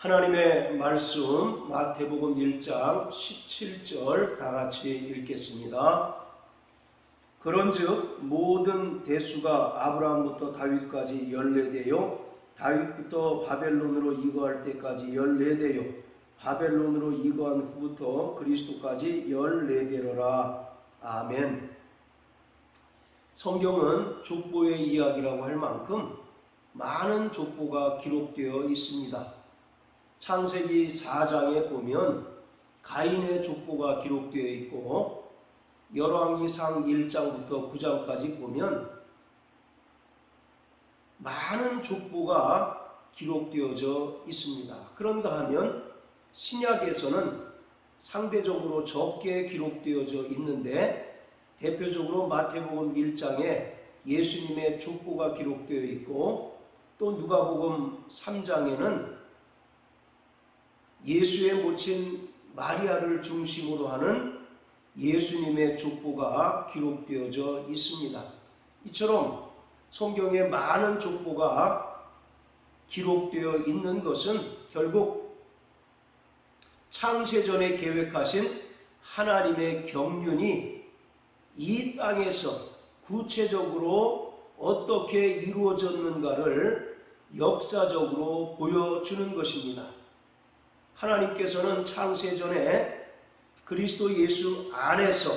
하나님의 말씀 마태복음 1장 17절 다 같이 읽겠습니다. 그런즉 모든 대수가 아브라함부터 다윗까지 14대요 다윗부터 바벨론으로 이거할 때까지 14대요 바벨론으로 이거한 후부터 그리스도까지 14대로라. 아멘. 성경은 족보의 이야기라고 할 만큼 많은 족보가 기록되어 있습니다. 창세기 4장에 보면 가인의 족보가 기록되어 있고, 열왕기상 1장부터 9장까지 보면 많은 족보가 기록되어져 있습니다. 그런가 하면 신약에서는 상대적으로 적게 기록되어져 있는데, 대표적으로 마태복음 1장에 예수님의 족보가 기록되어 있고, 또 누가복음 3장에는 예수의 모친 마리아를 중심으로 하는 예수님의 족보가 기록되어져 있습니다. 이처럼 성경에 많은 족보가 기록되어 있는 것은 결국 창세전에 계획하신 하나님의 경륜이 이 땅에서 구체적으로 어떻게 이루어졌는가를 역사적으로 보여주는 것입니다. 하나님께서는 창세전에 그리스도 예수 안에서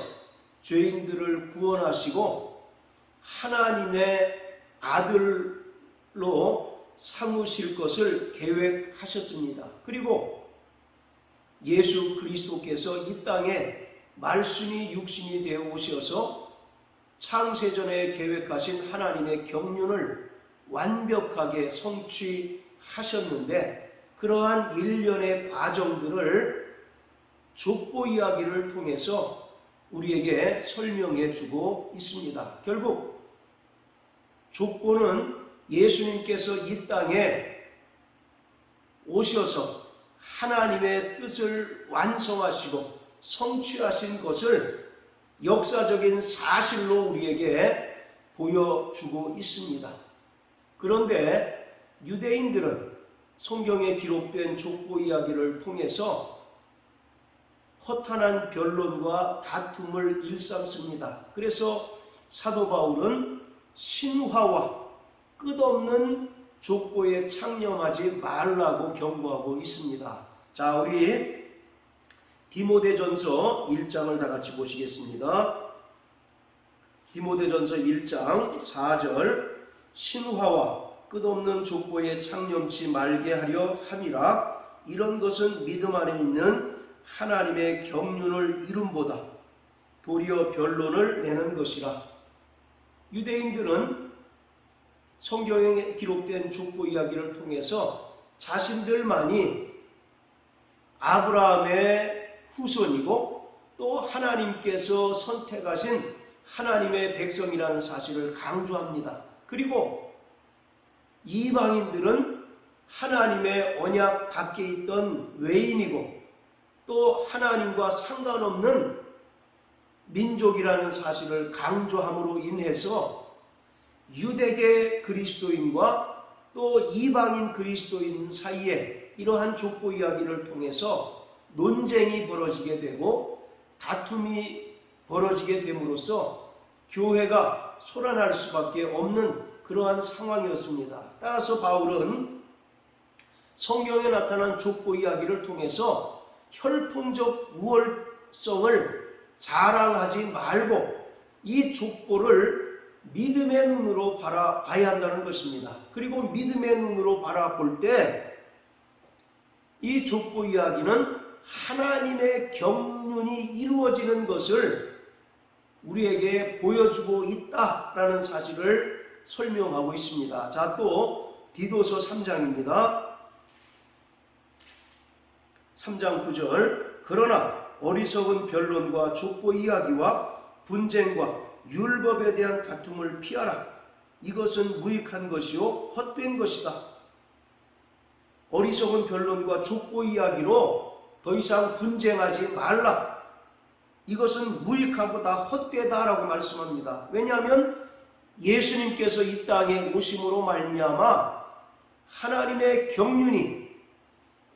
죄인들을 구원하시고 하나님의 아들로 삼으실 것을 계획하셨습니다. 그리고 예수 그리스도께서 이 땅에 말씀이 육신이 되어 오셔서 창세전에 계획하신 하나님의 경륜을 완벽하게 성취하셨는데, 그러한 일련의 과정들을 족보 이야기를 통해서 우리에게 설명해 주고 있습니다. 결국 족보는 예수님께서 이 땅에 오셔서 하나님의 뜻을 완성하시고 성취하신 것을 역사적인 사실로 우리에게 보여주고 있습니다. 그런데 유대인들은 성경에 기록된 족보 이야기를 통해서 허탄한 변론과 다툼을 일삼습니다. 그래서 사도 바울은 신화와 끝없는 족보에 창념하지 말라고 경고하고 있습니다. 자, 우리 디모데전서 1장을 다 같이 보시겠습니다. 디모데전서 1장 4절, 신화와 끝없는 족보에 창념치 말게 하려 함이라. 이런 것은 믿음 안에 있는 하나님의 경륜을 이룸보다 도리어 변론을 내는 것이라. 유대인들은 성경에 기록된 족보 이야기를 통해서 자신들만이 아브라함의 후손이고 또 하나님께서 선택하신 하나님의 백성이라는 사실을 강조합니다. 그리고 이방인들은 하나님의 언약 밖에 있던 외인이고 또 하나님과 상관없는 민족이라는 사실을 강조함으로 인해서 유대계 그리스도인과 또 이방인 그리스도인 사이에 이러한 족보 이야기를 통해서 논쟁이 벌어지게 되고 다툼이 벌어지게 됨으로써 교회가 소란할 수밖에 없는 그러한 상황이었습니다. 따라서 바울은 성경에 나타난 족보 이야기를 통해서 혈통적 우월성을 자랑하지 말고 이 족보를 믿음의 눈으로 바라봐야 한다는 것입니다. 그리고 믿음의 눈으로 바라볼 때 이 족보 이야기는 하나님의 경륜이 이루어지는 것을 우리에게 보여주고 있다라는 사실을 설명하고 있습니다. 자, 또 디도서 3장입니다. 3장 9절, 그러나 어리석은 변론과 족보 이야기와 분쟁과 율법에 대한 다툼을 피하라. 이것은 무익한 것이요 헛된 것이다. 어리석은 변론과 족보 이야기로 더 이상 분쟁하지 말라. 이것은 무익하고 다 헛되다라고 말씀합니다. 왜냐하면 예수님께서 이 땅에 오심으로 말미암아 하나님의 경륜이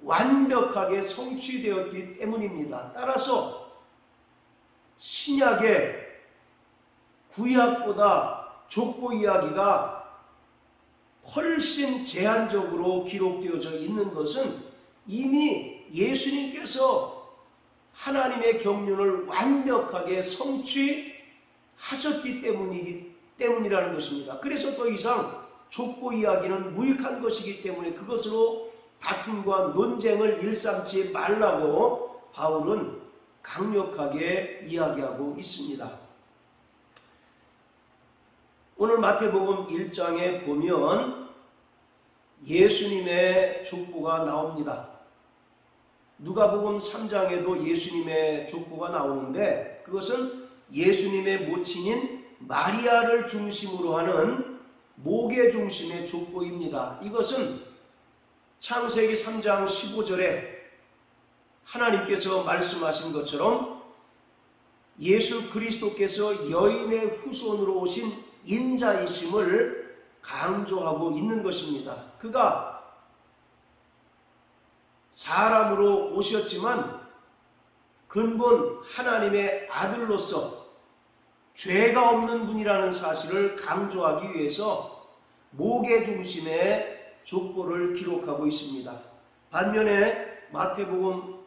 완벽하게 성취되었기 때문입니다. 따라서 신약의 구약보다 족보 이야기가 훨씬 제한적으로 기록되어져 있는 것은 이미 예수님께서 하나님의 경륜을 완벽하게 성취하셨기 때문이라는 것입니다. 그래서 더 이상 족보 이야기는 무익한 것이기 때문에 그것으로 다툼과 논쟁을 일삼지 말라고 바울은 강력하게 이야기하고 있습니다. 오늘 마태복음 1장에 보면 예수님의 족보가 나옵니다. 누가복음 3장에도 예수님의 족보가 나오는데 그것은 예수님의 모친인 마리아를 중심으로 하는 목의 중심의 족보입니다. 이것은 창세기 3장 15절에 하나님께서 말씀하신 것처럼 예수 그리스도께서 여인의 후손으로 오신 인자이심을 강조하고 있는 것입니다. 그가 사람으로 오셨지만 근본 하나님의 아들로서 죄가 없는 분이라는 사실을 강조하기 위해서 목의 중심의 족보를 기록하고 있습니다. 반면에 마태복음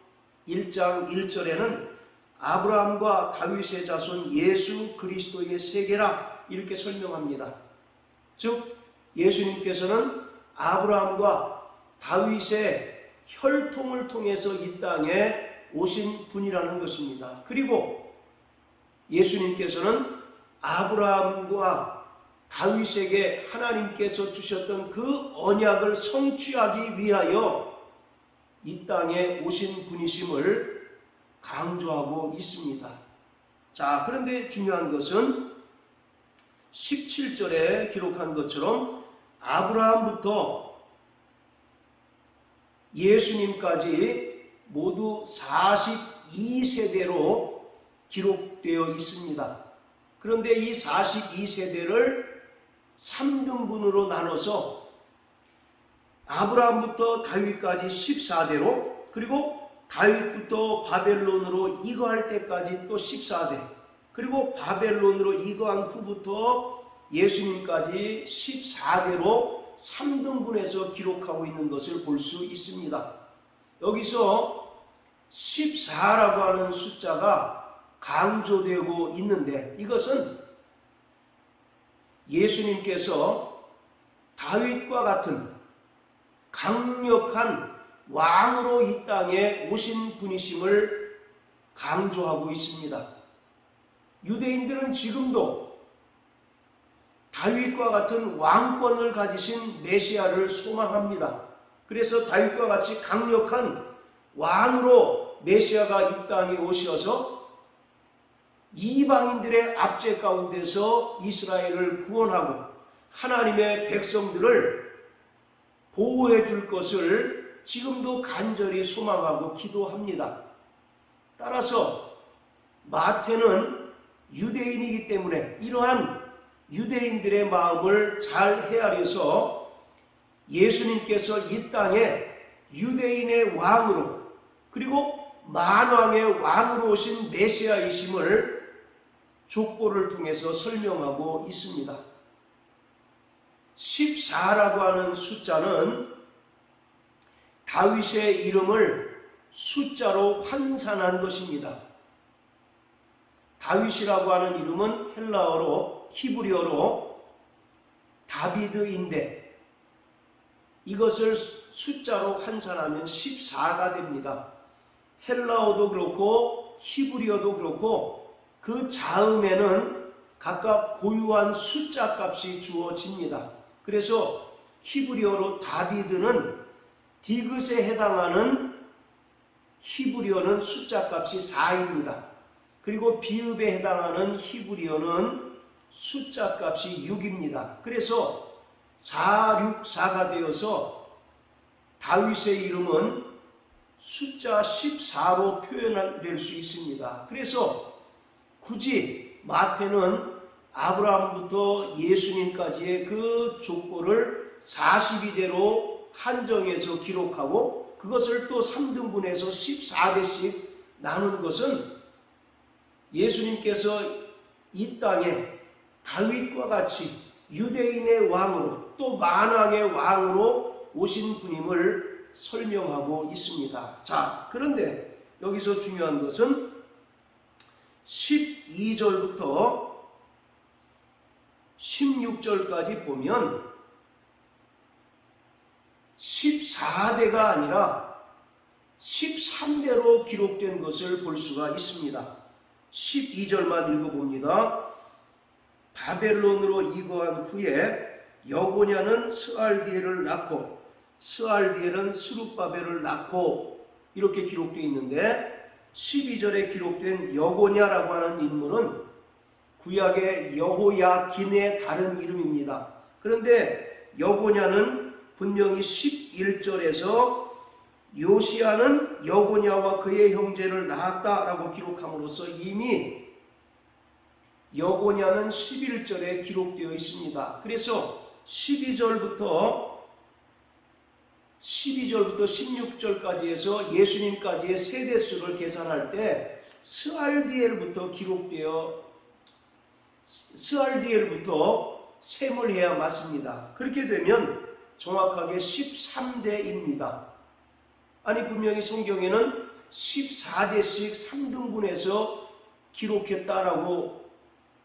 1장 1절에는 아브라함과 다윗의 자손 예수 그리스도의 세계라 이렇게 설명합니다. 즉 예수님께서는 아브라함과 다윗의 혈통을 통해서 이 땅에 오신 분이라는 것입니다. 그리고 예수님께서는 아브라함과 다윗에게 하나님께서 주셨던 그 언약을 성취하기 위하여 이 땅에 오신 분이심을 강조하고 있습니다. 자, 그런데 중요한 것은 17절에 기록한 것처럼 아브라함부터 예수님까지 모두 42세대로 기록되어 있습니다. 그런데 이 42세대를 3등분으로 나눠서 아브라함부터 다윗까지 14대로 그리고 다윗부터 바벨론으로 이거할 때까지 또 14대 그리고 바벨론으로 이거한 후부터 예수님까지 14대로 3등분해서 기록하고 있는 것을 볼 수 있습니다. 여기서 14라고 하는 숫자가 강조되고 있는데 이것은 예수님께서 다윗과 같은 강력한 왕으로 이 땅에 오신 분이심을 강조하고 있습니다. 유대인들은 지금도 다윗과 같은 왕권을 가지신 메시아를 소망합니다. 그래서 다윗과 같이 강력한 왕으로 메시아가 이 땅에 오셔서 이방인들의 압제 가운데서 이스라엘을 구원하고 하나님의 백성들을 보호해 줄 것을 지금도 간절히 소망하고 기도합니다. 따라서 마태는 유대인이기 때문에 이러한 유대인들의 마음을 잘 헤아려서 예수님께서 이 땅에 유대인의 왕으로 그리고 만왕의 왕으로 오신 메시아이심을 족보를 통해서 설명하고 있습니다. 14라고 하는 숫자는 다윗의 이름을 숫자로 환산한 것입니다. 다윗이라고 하는 이름은 헬라어로 히브리어로 다비드인데 이것을 숫자로 환산하면 14가 됩니다. 헬라어도 그렇고 히브리어도 그렇고 그 자음에는 각각 고유한 숫자 값이 주어집니다. 그래서 히브리어로 다비드는 디귿에 해당하는 히브리어는 숫자 값이 4입니다. 그리고 비읍에 해당하는 히브리어는 숫자 값이 6입니다. 그래서 464가 되어서 다윗의 이름은 숫자 14로 표현될 수 있습니다. 그래서 굳이 마태는 아브라함부터 예수님까지의 그 족보를 42대로 한정해서 기록하고 그것을 또 3등분해서 14대씩 나눈 것은 예수님께서 이 땅에 다윗과 같이 유대인의 왕으로 또 만왕의 왕으로 오신 분임을 설명하고 있습니다. 자, 그런데 여기서 중요한 것은 12절부터 16절까지 보면 14대가 아니라 13대로 기록된 것을 볼 수가 있습니다. 12절만 읽어봅니다. 바벨론으로 이거한 후에 여고냐는 스알디엘을 낳고 스알디엘은 스룹바벨을 낳고 이렇게 기록되어 있는데 12절에 기록된 여고냐라고 하는 인물은 구약의 여호야긴의 다른 이름입니다. 그런데 여고냐는 분명히 11절에서 요시야는 여고냐와 그의 형제를 낳았다라고 기록함으로써 이미 여고냐는 11절에 기록되어 있습니다. 그래서 12절부터 16절까지 해서 예수님까지의 세대수를 계산할 때 스알디엘부터 셈을 해야 맞습니다. 그렇게 되면 정확하게 13대입니다. 아니 분명히 성경에는 14대씩 3등분해서 기록했다라고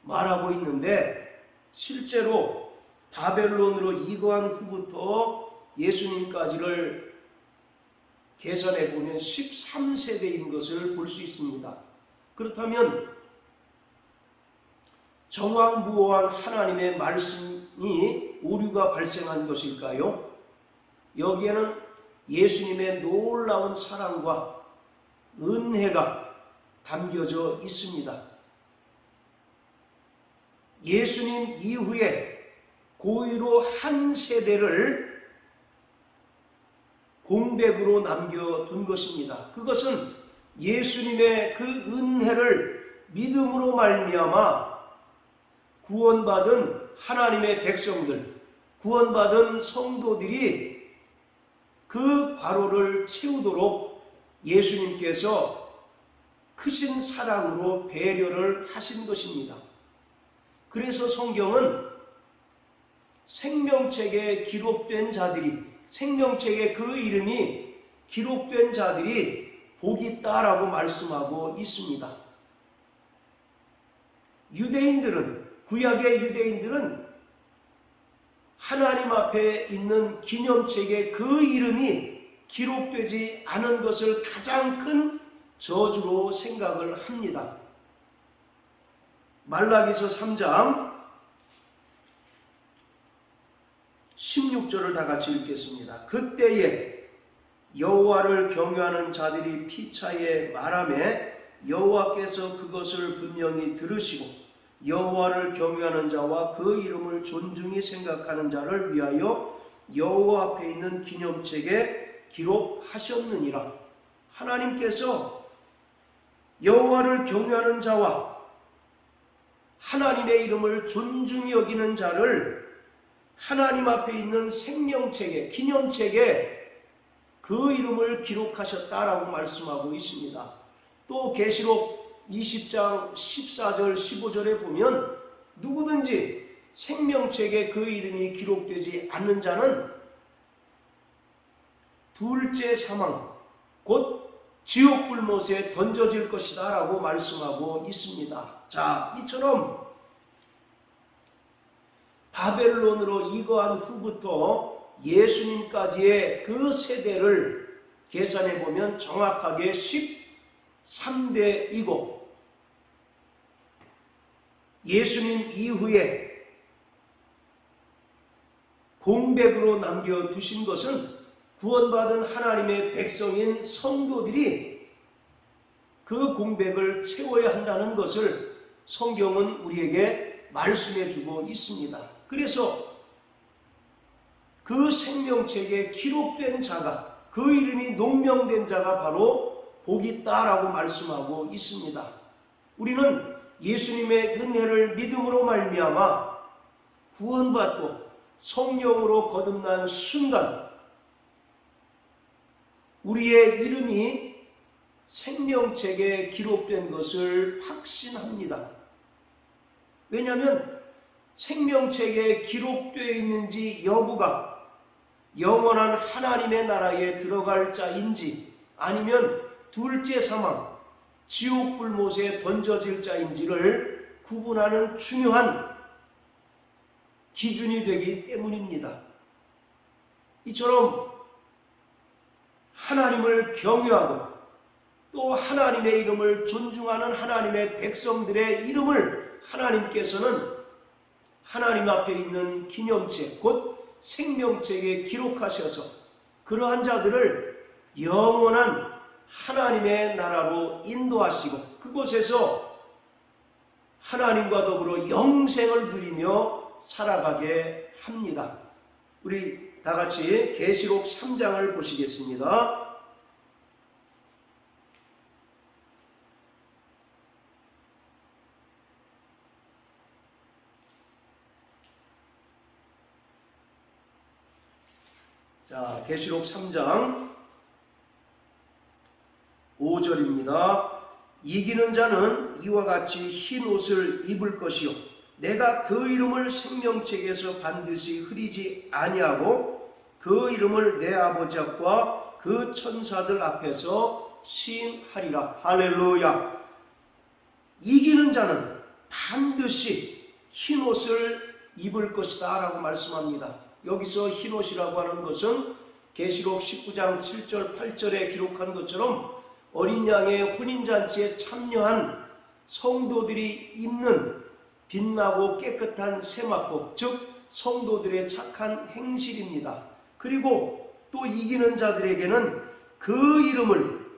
말하고 있는데 실제로 바벨론으로 이거한 후부터 예수님까지를 계산해 보면 13세대인 것을 볼 수 있습니다. 그렇다면 정황부호한 하나님의 말씀이 오류가 발생한 것일까요? 여기에는 예수님의 놀라운 사랑과 은혜가 담겨져 있습니다. 예수님 이후에 고의로 한 세대를 공백으로 남겨둔 것입니다. 그것은 예수님의 그 은혜를 믿음으로 말미암아 구원받은 하나님의 백성들, 구원받은 성도들이 그 과로를 채우도록 예수님께서 크신 사랑으로 배려를 하신 것입니다. 그래서 성경은 생명책에 기록된 자들이, 생명책에 그 이름이 기록된 자들이 복이 있다라고 말씀하고 있습니다. 구약의 유대인들은 하나님 앞에 있는 기념책에 그 이름이 기록되지 않은 것을 가장 큰 저주로 생각을 합니다. 말라기서 3장 16절을 다 같이 읽겠습니다. 그때에 여호와를 경외하는 자들이 피차에 말하매 여호와께서 그것을 분명히 들으시고 여호와를 경외하는 자와 그 이름을 존중히 생각하는 자를 위하여 여호와 앞에 있는 기념책에 기록하셨느니라. 하나님께서 여호와를 경외하는 자와 하나님의 이름을 존중히 여기는 자를 하나님 앞에 있는 생명책에, 기념책에 그 이름을 기록하셨다라고 말씀하고 있습니다. 또 계시록 20장 14절 15절에 보면 누구든지 생명책에 그 이름이 기록되지 않는 자는 둘째 사망, 곧 지옥 불못에 던져질 것이다 라고 말씀하고 있습니다. 자, 이처럼 바벨론으로 이거한 후부터 예수님까지의 그 세대를 계산해 보면 정확하게 13대이고 예수님 이후에 공백으로 남겨두신 것은 구원받은 하나님의 백성인 성도들이 그 공백을 채워야 한다는 것을 성경은 우리에게 말씀해 주고 있습니다. 그래서 그 생명책에 기록된 자가, 그 이름이 농명된 자가 바로 복이 있다라고 말씀하고 있습니다. 우리는 예수님의 은혜를 믿음으로 말미암아 구원받고 성령으로 거듭난 순간 우리의 이름이 생명책에 기록된 것을 확신합니다. 왜냐하면 생명책에 기록되어 있는지 여부가 영원한 하나님의 나라에 들어갈 자인지 아니면 둘째 사망, 지옥 불못에 던져질 자인지를 구분하는 중요한 기준이 되기 때문입니다. 이처럼 하나님을 경외하고 또 하나님의 이름을 존중하는 하나님의 백성들의 이름을 하나님께서는 하나님 앞에 있는 기념책, 곧 생명책에 기록하셔서 그러한 자들을 영원한 하나님의 나라로 인도하시고 그곳에서 하나님과 더불어 영생을 누리며 살아가게 합니다. 우리 다 같이 계시록 3장을 보시겠습니다. 자, 계시록 3장 5절입니다. 이기는 자는 이와 같이 흰 옷을 입을 것이요 내가 그 이름을 생명책에서 반드시 흐리지 아니하고 그 이름을 내 아버지 앞과 그 천사들 앞에서 시인하리라. 할렐루야. 이기는 자는 반드시 흰 옷을 입을 것이다 라고 말씀합니다. 여기서 흰 옷이라고 하는 것은 계시록 19장 7절 8절에 기록한 것처럼 어린 양의 혼인잔치에 참여한 성도들이 입는 빛나고 깨끗한 세마포, 즉 성도들의 착한 행실입니다. 그리고 또 이기는 자들에게는 그 이름을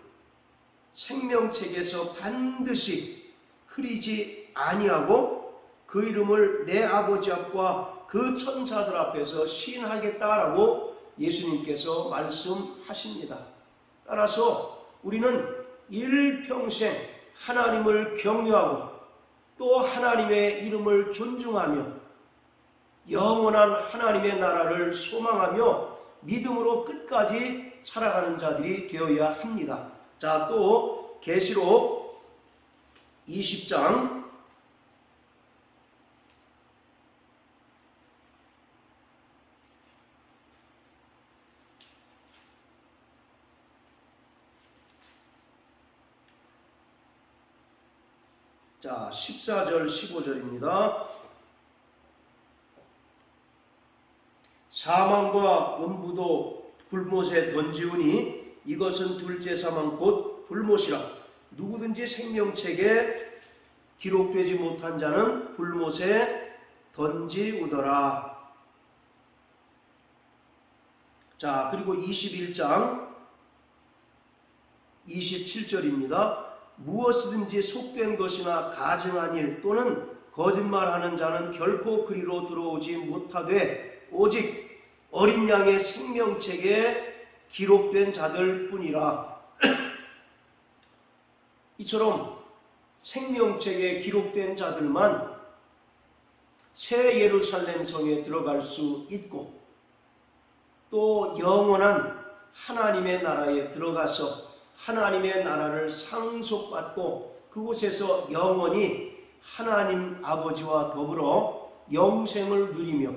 생명책에서 반드시 흐리지 아니하고 그 이름을 내 아버지 앞과 그 천사들 앞에서 시인하겠다라고 예수님께서 말씀하십니다. 따라서 우리는 일평생 하나님을 경외하고 또 하나님의 이름을 존중하며 영원한 하나님의 나라를 소망하며 믿음으로 끝까지 살아가는 자들이 되어야 합니다. 자, 또 계시록 20장 자, 14절 15절입니다. 사망과 음부도 불못에 던지우니 이것은 둘째 사망 곧 불못이라. 누구든지 생명책에 기록되지 못한 자는 불못에 던지우더라. 자, 그리고 21장 27절입니다. 무엇이든지 속된 것이나 가증한 일 또는 거짓말하는 자는 결코 그리로 들어오지 못하되 오직 어린 양의 생명책에 기록된 자들 뿐이라. 이처럼 생명책에 기록된 자들만 새 예루살렘 성에 들어갈 수 있고 또 영원한 하나님의 나라에 들어가서 하나님의 나라를 상속받고 그곳에서 영원히 하나님 아버지와 더불어 영생을 누리며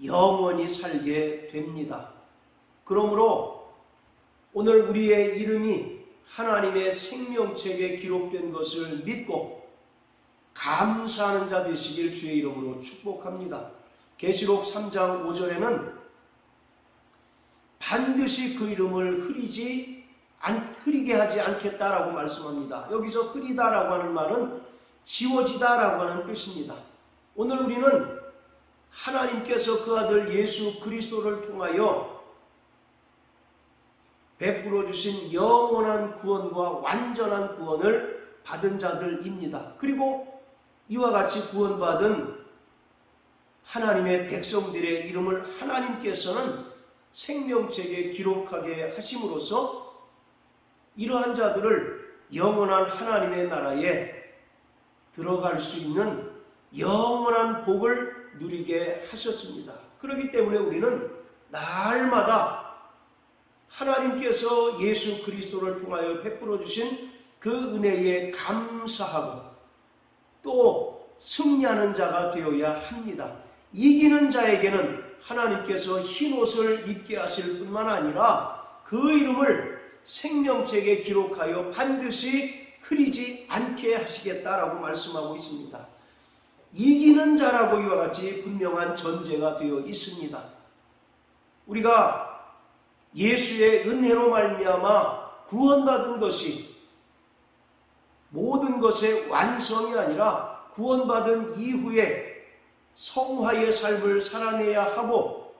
영원히 살게 됩니다. 그러므로 오늘 우리의 이름이 하나님의 생명책에 기록된 것을 믿고 감사하는 자 되시길 주의 이름으로 축복합니다. 계시록 3장 5절에는 반드시 그 이름을 흐리게 하지 않겠다라고 말씀합니다. 여기서 흐리다라고 하는 말은 지워지다라고 하는 뜻입니다. 오늘 우리는 하나님께서 그 아들 예수 그리스도를 통하여 베풀어 주신 영원한 구원과 완전한 구원을 받은 자들입니다. 그리고 이와 같이 구원받은 하나님의 백성들의 이름을 하나님께서는 생명책에 기록하게 하심으로써 이러한 자들을 영원한 하나님의 나라에 들어갈 수 있는 영원한 복을 누리게 하셨습니다. 그렇기 때문에 우리는 날마다 하나님께서 예수 그리스도를 통하여 베풀어 주신 그 은혜에 감사하고 또 승리하는 자가 되어야 합니다. 이기는 자에게는 하나님께서 흰옷을 입게 하실 뿐만 아니라 그 이름을 생명책에 기록하여 반드시 흐리지 않게 하시겠다라고 말씀하고 있습니다. 이기는 자라고 이와 같이 분명한 전제가 되어 있습니다. 우리가 예수의 은혜로 말미암아 구원받은 것이 모든 것의 완성이 아니라 구원받은 이후에 성화의 삶을 살아내야 하고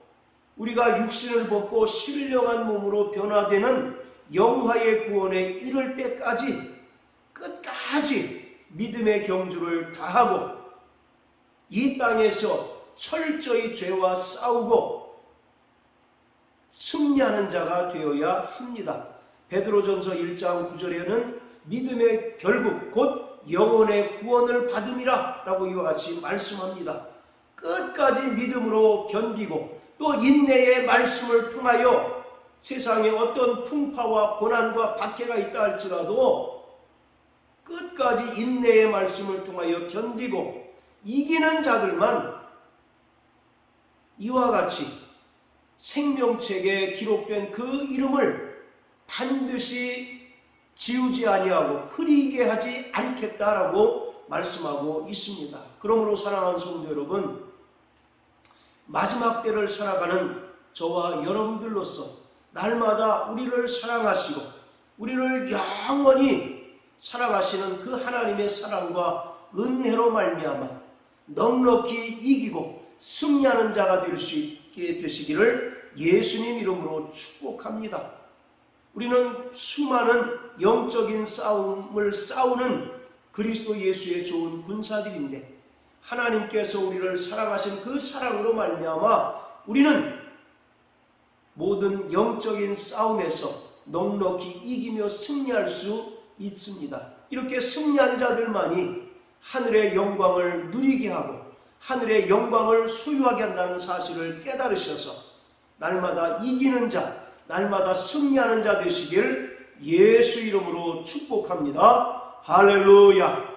우리가 육신을 벗고 신령한 몸으로 변화되는 영화의 구원에 이를 때까지 끝까지 믿음의 경주를 다하고 이 땅에서 철저히 죄와 싸우고 승리하는 자가 되어야 합니다. 베드로전서 1장 9절에는 믿음의 결국 곧 영혼의 구원을 받음이라 라고 이와 같이 말씀합니다. 끝까지 믿음으로 견디고 또 인내의 말씀을 통하여 세상에 어떤 풍파와 고난과 박해가 있다 할지라도 끝까지 인내의 말씀을 통하여 견디고 이기는 자들만 이와 같이 생명책에 기록된 그 이름을 반드시 지우지 아니하고 흐리게 하지 않겠다라고 말씀하고 있습니다. 그러므로 사랑하는 성도 여러분, 마지막 때를 살아가는 저와 여러분들로서 날마다 우리를 사랑하시고 우리를 영원히 사랑하시는 그 하나님의 사랑과 은혜로 말미암아 넉넉히 이기고 승리하는 자가 될 수 있게 되시기를 예수님 이름으로 축복합니다. 우리는 수많은 영적인 싸움을 싸우는 그리스도 예수의 좋은 군사들인데 하나님께서 우리를 사랑하신 그 사랑으로 말미암아 우리는 모든 영적인 싸움에서 넉넉히 이기며 승리할 수 있습니다. 이렇게 승리한 자들만이 하늘의 영광을 누리게 하고 하늘의 영광을 소유하게 한다는 사실을 깨달으셔서 날마다 이기는 자, 날마다 승리하는 자 되시길 예수 이름으로 축복합니다. 할렐루야.